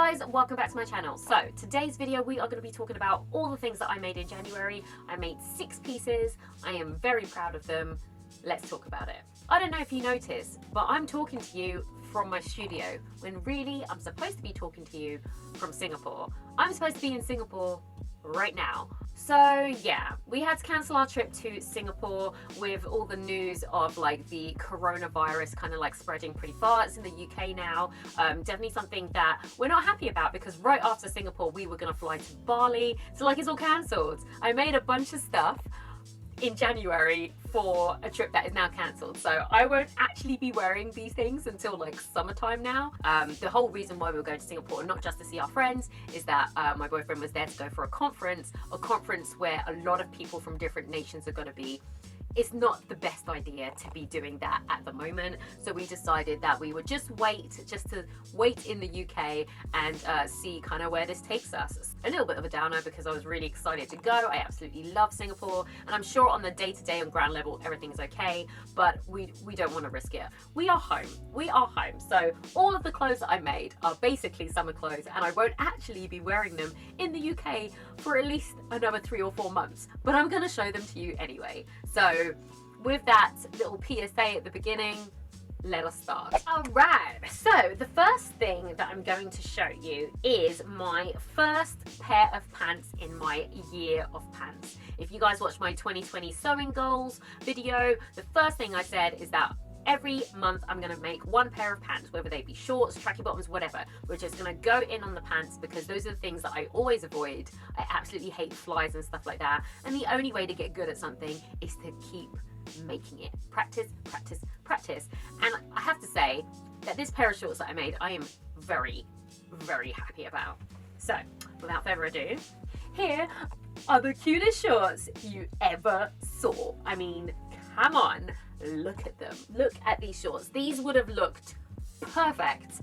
guys, welcome back to my channel. So today's video we are going to be talking about all the things that I made in January. I made 6 pieces. I am very proud of them. Let's talk about it. I don't know if you noticed, but I'm talking to you from my studio when really I'm supposed to be talking to you from Singapore. I'm supposed to be in Singapore right now. So yeah, we had to cancel our trip to Singapore with all the news of like the coronavirus kind of like spreading pretty fast in the UK now. Definitely something that we're not happy about, because right after Singapore we were gonna fly to Bali, so like it's all cancelled. I made a bunch of stuff in January for a trip that is now cancelled, so I won't actually be wearing these things until like summertime now. The whole reason why we were going to Singapore, not just to see our friends, is that my boyfriend was there to go for a conference where a lot of people from different nations are going to be. It's not the best idea to be doing that at the moment, so we decided that we would just to wait in the UK and see kind of where this takes us. A little bit of a downer because I was really excited to go. I absolutely love Singapore, and I'm sure on the day-to-day on ground level everything's okay, but we don't want to risk it. We are home, so all of the clothes that I made are basically summer clothes, and I won't actually be wearing them in the UK for at least another 3 or 4 months, but I'm going to show them to you anyway. So with that little PSA at the beginning, let us start. Alright, so the first thing that I'm going to show you is my first pair of pants in my year of pants. If you guys watched my 2020 sewing goals video, the first thing I said is that every month I'm going to make 1 pair of pants, whether they be shorts, tracky bottoms, whatever. We're just going to go in on the pants because those are the things that I always avoid. I absolutely hate flies and stuff like that, and the only way to get good at something is to keep making it. Practice, practice, practice. And I have to say that this pair of shorts that I made, I am very, very happy about. So without further ado, here are the cutest shorts you ever saw. I mean, come on, look at them. Look at these shorts. These would have looked perfect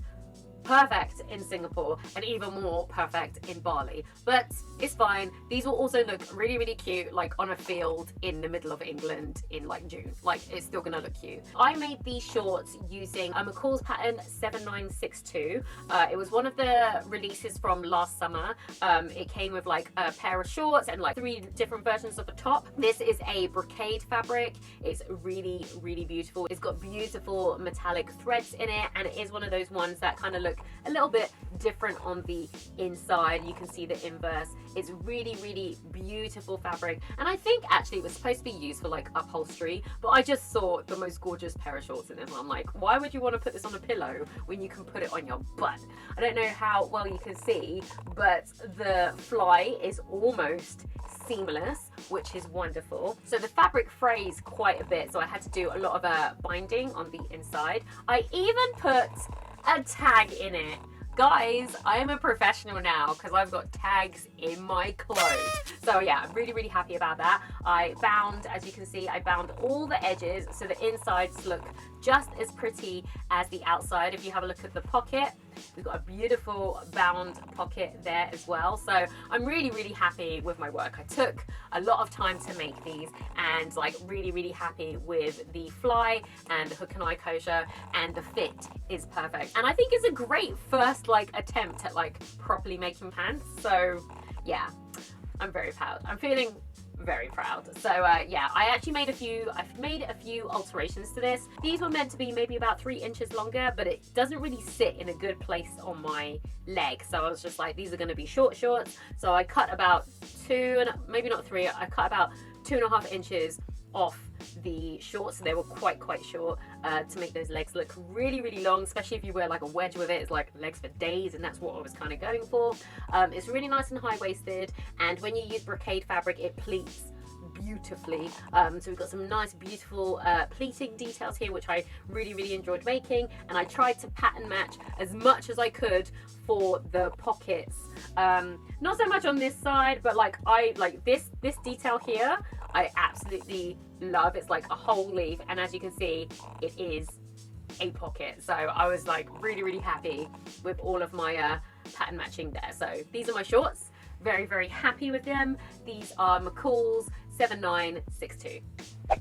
in Singapore, and even more perfect in Bali, but it's fine. These will also look really, really cute like on a field in the middle of England in like June. Like, it's still gonna look cute. I made these shorts using McCall's pattern 7962. It was one of the releases from last summer. It came with like a pair of shorts and like 3 different versions of the top. This is a brocade fabric. It's really, really beautiful. It's got beautiful metallic threads in it, and it is one of those ones that kind of look a little bit different on the inside. You can see the inverse. It's really, really beautiful fabric, and I think actually it was supposed to be used for like upholstery, but I just saw the most gorgeous pair of shorts in it, and I'm like, why would you want to put this on a pillow when you can put it on your butt? I don't know how well you can see, but the fly is almost seamless, which is wonderful. So the fabric frays quite a bit, so I had to do a lot of binding on the inside. I even put a tag in it. Guys, I am a professional now because I've got tags in my clothes. So yeah, I'm really, really happy about that. I bound, as you can see, I bound all the edges so the insides look just as pretty as the outside. If you have a look at the pocket, we've got a beautiful bound pocket there as well. So I'm really, really happy with my work. I took a lot of time to make these, and like really, really happy with the fly and the hook and eye kosher, and the fit is perfect. And I think it's a great first like attempt at like properly making pants. So yeah, I'm very proud. I'm feeling very proud. So yeah, I've made a few alterations to this. These were meant to be maybe about 3 inches longer, but it doesn't really sit in a good place on my leg, so I was just like, these are going to be short shorts. So I cut about 2, and maybe not 3, I cut about 2.5 inches off the shorts, so they were quite short, to make those legs look really, really long, especially if you wear like a wedge with it. It's like legs for days, and that's what I was kind of going for. It's really nice and high-waisted, and when you use brocade fabric, it pleats beautifully. So we've got some nice, beautiful pleating details here, which I really, really enjoyed making, and I tried to pattern match as much as I could for the pockets. Not so much on this side, but like this detail here, I absolutely love. It's like a whole leaf, and as you can see, it is a pocket. So I was like really, really happy with all of my pattern matching there. So these are my shorts. Very, very happy with them. These are McCall's 7962.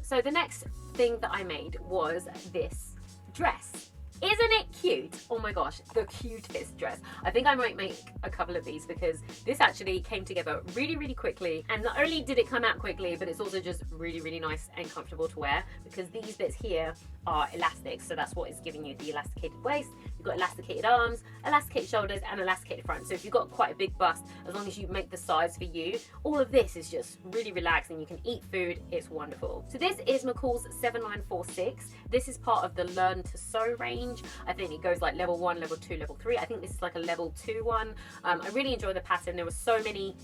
So the next thing that I made was this dress. Isn't it cute? Oh my gosh, the cutest dress. I think I might make a couple of these because this actually came together really, really quickly. And not only did it come out quickly, but it's also just really, really nice and comfortable to wear because these bits here are elastic. So that's what is giving you the elasticated waist. You've got elasticated arms, elasticated shoulders, and elasticated front. So if you've got quite a big bust, as long as you make the size for you, all of this is just really relaxing. You can eat food. It's wonderful. So this is McCall's 7946. This is part of the Learn to Sew range. I think it goes like level 1, level 2, level 3. I think this is like a level 2 one. I really enjoy the pattern. There were so many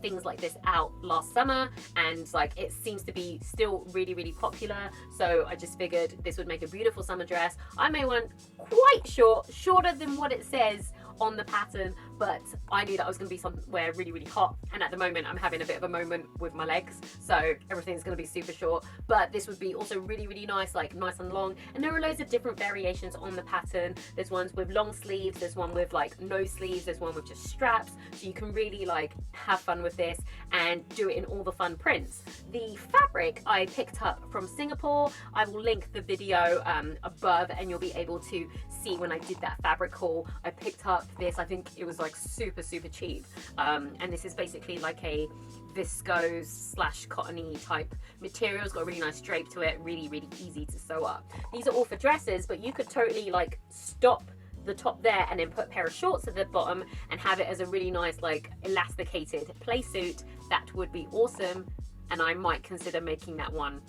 things like this out last summer, and like it seems to be still really, really popular. So I just figured this would make a beautiful summer dress. I made one quite short, shorter than what it says on the pattern, but I knew that I was going to be somewhere really, really hot, and at the moment I'm having a bit of a moment with my legs, so everything's going to be super short. But this would be also really, really nice, like nice and long. And there are loads of different variations on the pattern. There's ones with long sleeves, there's one with like no sleeves, there's one with just straps, so you can really like have fun with this and do it in all the fun prints. The fabric I picked up from Singapore. I will link the video above, and you'll be able to see when I did that fabric haul. I picked up this, I think it was like super, super cheap, and this is basically like a viscose slash cottony type material. It's got a really nice drape to it, really, really easy to sew up. These are all for dresses, but you could totally like stop the top there and then put a pair of shorts at the bottom and have it as a really nice like elasticated play suit. That would be awesome, and I might consider making that one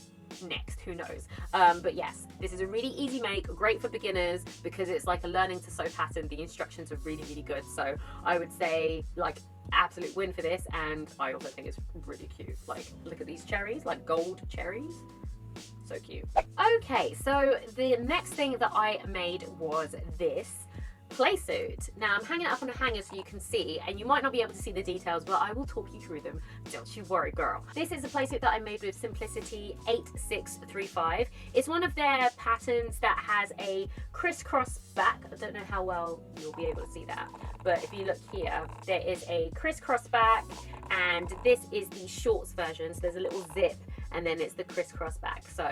next, who knows. But yes, this is a really easy make, great for beginners because it's like a learning to sew pattern. The instructions are really, really good, so I would say like absolute win for this. And I also think it's really cute. Like, look at these cherries, like gold cherries, so cute. Okay, so the next thing that I made was this play suit. Now I'm hanging it up on a hanger so you can see, and you might not be able to see the details, but I will talk you through them. Don't you worry, girl. This is a play suit that I made with Simplicity 8635. It's one of their patterns that has a crisscross back. I don't know how well you'll be able to see that, but if you look here, there is a crisscross back, and this is the shorts version. So there's a little zip, and then it's the crisscross back. So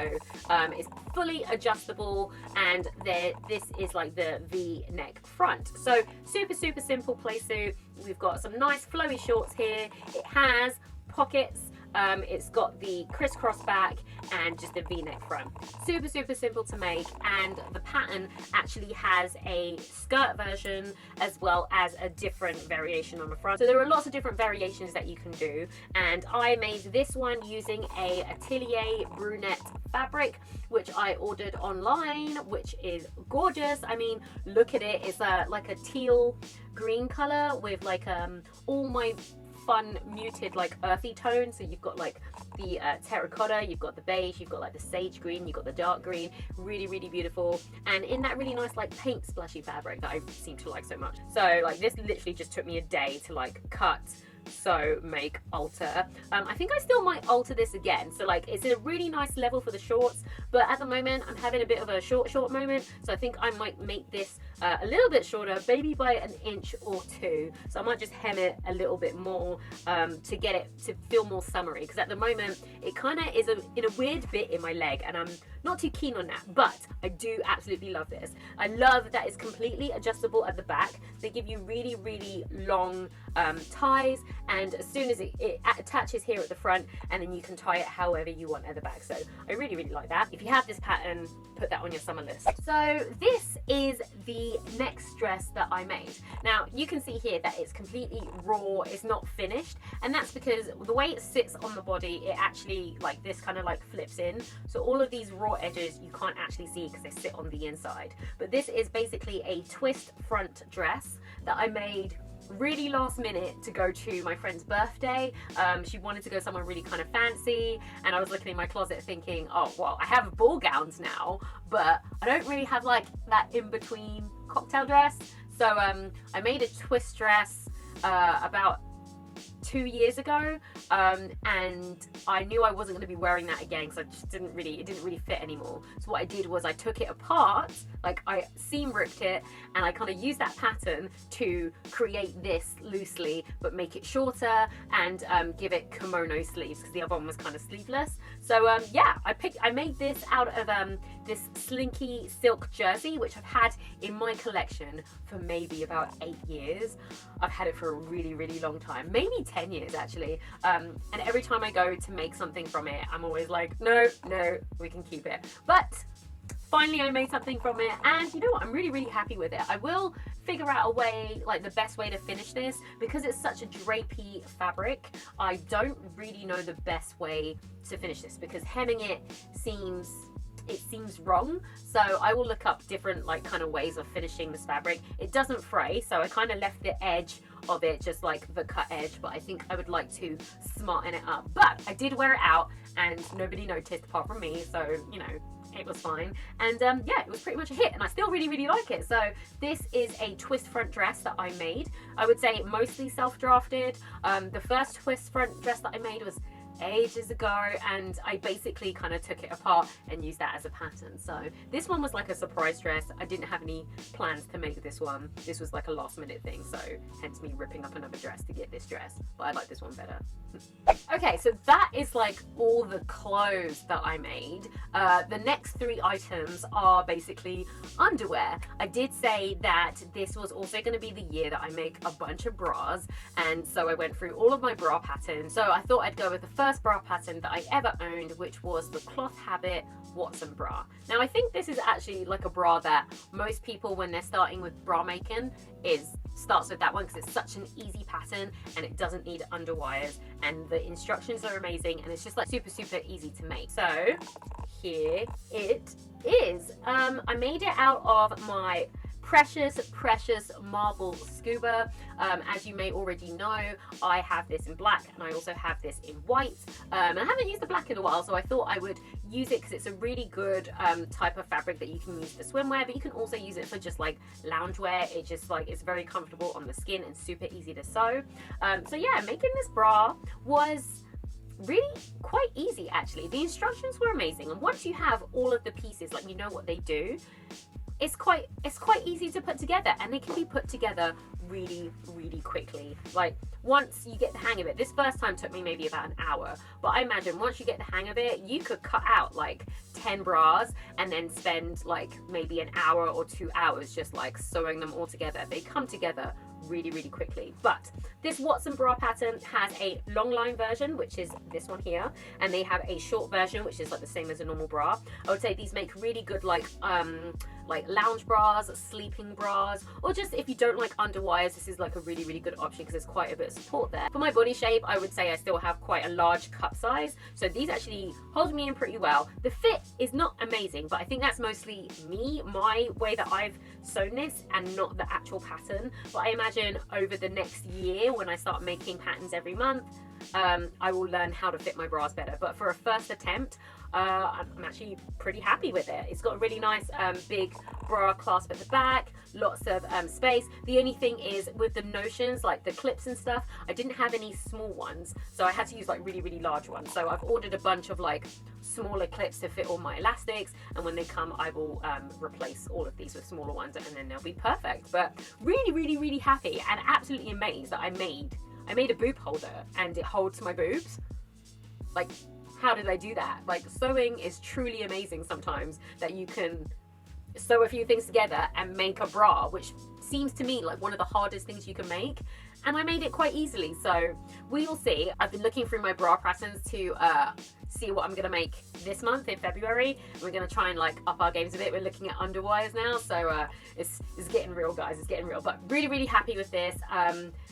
it's fully adjustable, and this is like the V-neck front. So super, super simple play suit. We've got some nice flowy shorts here. It has pockets. It's got the crisscross back and just a V-neck front. Super, super simple to make, and the pattern actually has a skirt version as well as a different variation on the front. So there are lots of different variations that you can do, and I made this one using a Atelier brunette fabric, which I ordered online, which is gorgeous. I mean, look at it. It's like a teal green color with like all my fun muted like earthy tones. So you've got like the terracotta, you've got the beige, you've got like the sage green, you've got the dark green. Really, really beautiful, and in that really nice like paint splashy fabric that I seem to like so much. So like this literally just took me a day to like cut, sew, make, alter. I think I still might alter this again. So like it's a really nice level for the shorts, but at the moment I'm having a bit of a short moment, so I think I might make this a little bit shorter, maybe by an inch or two. So I might just hem it a little bit more to get it to feel more summery, because at the moment it kind of is in a weird bit in my leg, and I'm not too keen on that, but I do absolutely love this. I love that it's completely adjustable at the back. They give you really, really long ties, and as soon as it attaches here at the front, and then you can tie it however you want at the back. So I really, really like that. If you have this pattern, put that on your summer list. So this is the next dress that I made. Now you can see here that it's completely raw, it's not finished, and that's because the way it sits on the body, it actually like this kind of like flips in. So all of these raw edges you can't actually see because they sit on the inside. But this is basically a twist front dress that I made really last minute to go to my friend's birthday. She wanted to go somewhere really kind of fancy, and I was looking in my closet thinking, oh well, I have ball gowns now, but I don't really have like that in-between cocktail dress. So I made a twist dress about 2 years ago, and I knew I wasn't going to be wearing that again because I just didn't really fit anymore. So what I did was I took it apart, like I seam ripped it, and I kind of used that pattern to create this loosely but make it shorter and give it kimono sleeves because the other one was kind of sleeveless. So yeah, I made this out of this slinky silk jersey, which I've had in my collection for maybe about 8 years. I've had it for a really long time, maybe 10 years actually, and every time I go to make something from it, I'm always like, no, we can keep it. But finally I made something from it, and you know what, I'm really happy with it. I will figure out a way, like the best way to finish this, because it's such a drapey fabric. I don't really know the best way to finish this because hemming it seems wrong. So I will look up different like kind of ways of finishing this fabric. It doesn't fray, so I kind of left the edge of it just like the cut edge, but I think I would like to smarten it up. But I did wear it out and nobody noticed apart from me, so you know, it was fine. And yeah, it was pretty much a hit, and I still really like it. So this is a twist front dress that I made. I would say mostly self-drafted. The first twist front dress that I made was ages ago, and I basically kind of took it apart and used that as a pattern. So this one was like a surprise dress. I didn't have any plans to make this one. This was like a last minute thing, so hence me ripping up another dress to get this dress, but I like this one better. Okay, so that is like all the clothes that I made. The next 3 items are basically underwear. I did say that this was also going to be the year that I make a bunch of bras, and so I went through all of my bra patterns. So I thought I'd go with the first bra pattern that I ever owned, which was the Cloth Habit Watson bra. Now I think this is actually like a bra that most people, when they're starting with bra making, starts with that one because it's such an easy pattern and it doesn't need underwires, and the instructions are amazing, and it's just like super easy to make. So here it is. I made it out of my precious marble scuba. As you may already know, I have this in black and I also have this in white. I haven't used the black in a while, so I thought I would use it because it's a really good type of fabric that you can use for swimwear, but you can also use it for just like loungewear. It just like, it's very comfortable on the skin and super easy to sew. So yeah, making this bra was really quite easy actually. The instructions were amazing, and once you have all of the pieces, like you know what they do, it's quite easy to put together, and they can be put together really quickly. Like once you get the hang of it, this first time took me maybe about an hour, but I imagine once you get the hang of it, you could cut out like 10 bras and then spend like maybe an hour or 2 hours just like sewing them all together. They come together really quickly. But this Watson bra pattern has a long line version, which is this one here, and they have a short version, which is like the same as a normal bra. I would say these make really good like lounge bras, sleeping bras, or just if you don't like underwires, this is like a really good option because there's quite a bit of support there. For my body shape, I would say I still have quite a large cup size, so these actually hold me in pretty well. The fit is not amazing, but I think that's mostly me, my way that I've sewn this, and not the actual pattern. But I imagine over the next year, when I start making patterns every month, I will learn how to fit my bras better. But for a first attempt, I'm actually pretty happy with it. It's got a really nice big bra clasp at the back, lots of space. The only thing is with the notions, like the clips and stuff, I didn't have any small ones, so I had to use like really large ones. So I've ordered a bunch of like smaller clips to fit all my elastics, and when they come I will replace all of these with smaller ones, and then they'll be perfect. But really happy and absolutely amazed that I made a boob holder and it holds my boobs. Like, how did I do that? Like, sewing is truly amazing sometimes, that you can sew a few things together and make a bra, which seems to me like one of the hardest things you can make, and I made it quite easily. So we will see. I've been looking through my bra patterns to see what I'm gonna make this month in February. We're gonna try and like up our games a bit. We're looking at underwires now, so it's getting real, guys. It's getting real. But really happy with this.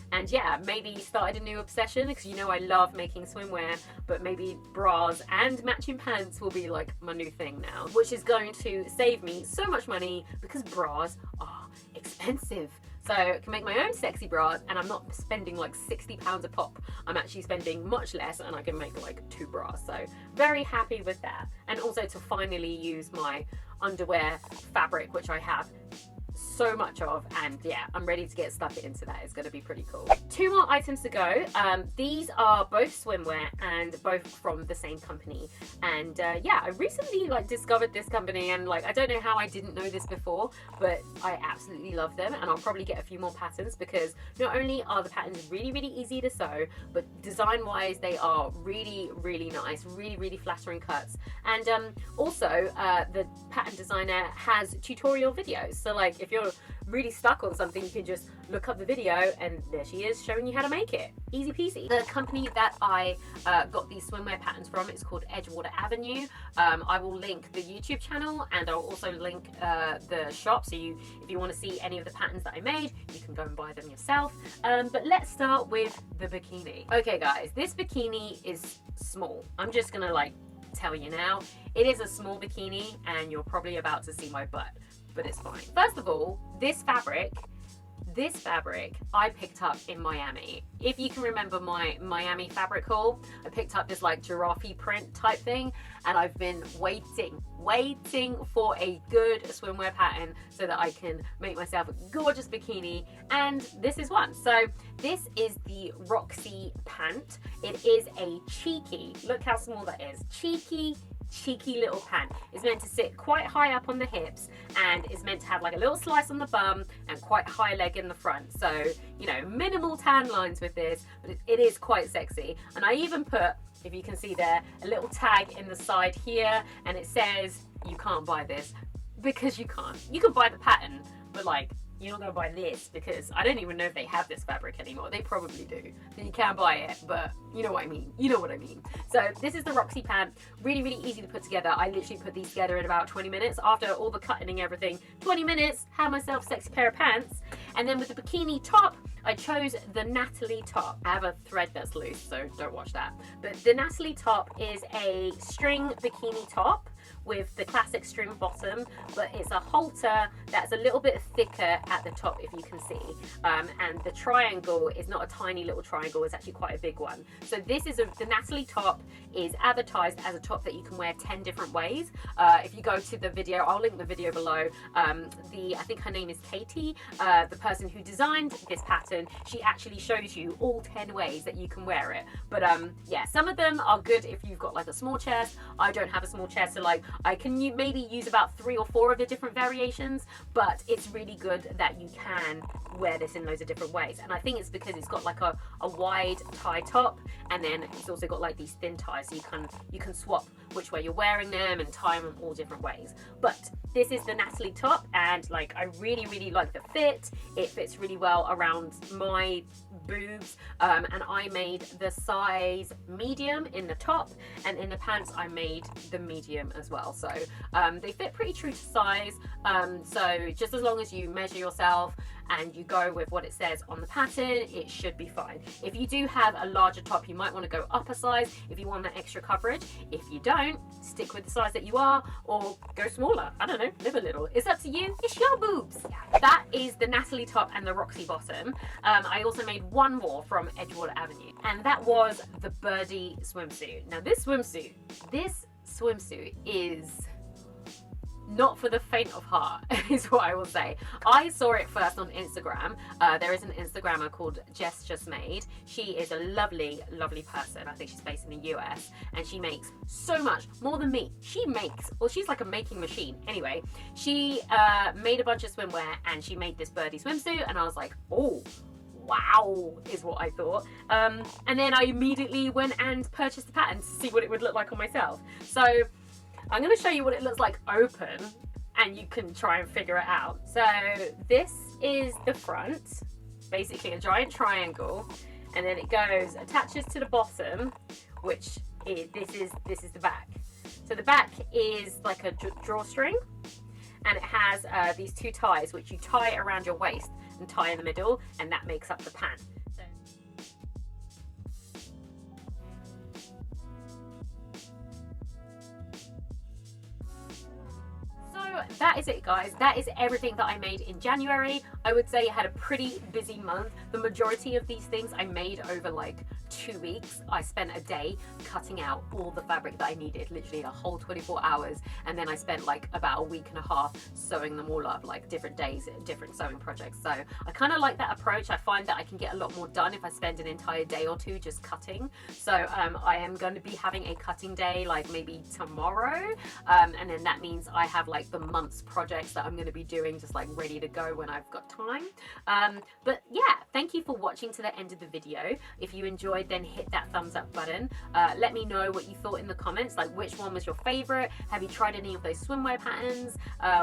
And yeah, maybe started a new obsession, because you know I love making swimwear, but maybe bras and matching pants will be like my new thing now, which is going to save me so much money because bras are expensive. So I can make my own sexy bras, and I'm not spending like £60 a pop. I'm actually spending much less, and I can make like 2 bras. So very happy with that. And also to finally use my underwear fabric, which I have so much of, and yeah, I'm ready to get stuck into that. It's going to be pretty cool. 2 more items to go. These are both swimwear and both from the same company, and yeah, I recently like discovered this company, and like I don't know how I didn't know this before, but I absolutely love them, and I'll probably get a few more patterns because not only are the patterns really easy to sew, but design wise they are really nice, really flattering cuts. And also the pattern designer has tutorial videos, so like if you're really stuck on something, you can just look up the video and there she is showing you how to make it. Easy peasy. The company that I got these swimwear patterns from is called Edgewater Avenue. I will link the YouTube channel, and I'll also link the shop, so if you want to see any of the patterns that I made, you can go and buy them yourself. But let's start with the bikini. Okay guys, this bikini is small. I'm just gonna like tell you now, it is a small bikini and you're probably about to see my butt, but it's fine. First of all, this fabric I picked up in Miami. If you can remember my Miami fabric haul, I picked up this like giraffe print type thing, and I've been waiting for a good swimwear pattern so that I can make myself a gorgeous bikini, and this is one. So this is the Roxy pant. It is a cheeky, look how small that is, cheeky little pant. It's meant to sit quite high up on the hips, and is meant to have like a little slice on the bum and quite high leg in the front. So, you know, minimal tan lines with this, but it is quite sexy. And I even put, if you can see there, a little tag in the side here, and it says you can't buy this, because you can't. You can buy the pattern, but like, you're not going to buy this, because I don't even know if they have this fabric anymore. They probably do. So you can buy it, but you know what I mean. You know what I mean. So this is the Roxy pant. Really easy to put together. I literally put these together in about 20 minutes. After all the cutting and everything, 20 minutes, had myself a sexy pair of pants. And then with the bikini top, I chose the Natalie top. I have a thread that's loose, so don't watch that. But the Natalie top is a string bikini top with the classic string bottom, but it's a halter that's a little bit thicker at the top, if you can see. And the triangle is not a tiny little triangle, it's actually quite a big one. So this is the Natalie top is advertised as a top that you can wear 10 different ways. If you go to the video, I'll link the video below. I think her name is Katie, the person who designed this pattern. She actually shows you all 10 ways that you can wear it. But yeah, some of them are good if you've got like a small chest. I don't have a small chest, so like I can maybe use about 3 or 4 of the different variations, but it's really good that you can wear this in loads of different ways. And I think it's because it's got like a wide tie top, and then it's also got like these thin ties, so you can swap which way you're wearing them and tie them all different ways. But this is the Natalie top, and like I really like the fit. It fits really well around my boobs, and I made the size medium in the top, and in the pants I made the medium as well. So they fit pretty true to size, so just as long as you measure yourself and you go with what it says on the pattern, it should be fine. If you do have a larger top, you might want to go up a size if you want that extra coverage. If you don't, stick with the size that you are, or go smaller. I don't know, live a little. It's up to you. It's your boobs. That is the Natalie top and the Roxy bottom. I also made one more from Edgewater Avenue, and that was the Birdie swimsuit. Now this swimsuit is not for the faint of heart, is what I will say. I saw it first on Instagram. There is an Instagrammer called Jess Just Made. She is a lovely person. I think she's based in the US, and she makes so much more than me. She's like a making machine. Anyway, she made a bunch of swimwear, and she made this Birdie swimsuit, and I was like, oh wow, is what I thought. And then I immediately went and purchased the pattern to see what it would look like on myself. So I'm going to show you what it looks like open, and you can try and figure it out. So this is the front, basically a giant triangle, and then it attaches to the bottom, which is, this is the back. So the back is like a drawstring, and it has these 2 ties, which you tie around your waist and tie in the middle, and that makes up the pant. That is is it, guys. That is everything that I made in January. I would say I had a pretty busy month. The majority of these things I made over like 2 weeks. I spent a day cutting out all the fabric that I needed, literally a whole 24 hours, and then I spent like about a week and a half sewing them all up, like different days, different sewing projects. So I kind of like that approach. I find that I can get a lot more done if I spend an entire day or two just cutting. So I am going to be having a cutting day like maybe tomorrow, and then that means I have like the month's projects that I'm going to be doing just like ready to go when I've got time. But yeah, thank you for watching to the end of the video. If you enjoyed, then hit that thumbs up button. Let me know what you thought in the comments, like which one was your favorite. Have you tried any of those swimwear patterns?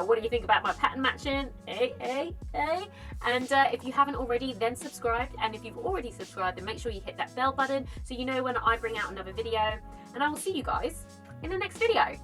What do you think about my pattern matching? And if you haven't already, then subscribe. And if you've already subscribed, then make sure you hit that bell button so you know when I bring out another video. And I will see you guys in the next video.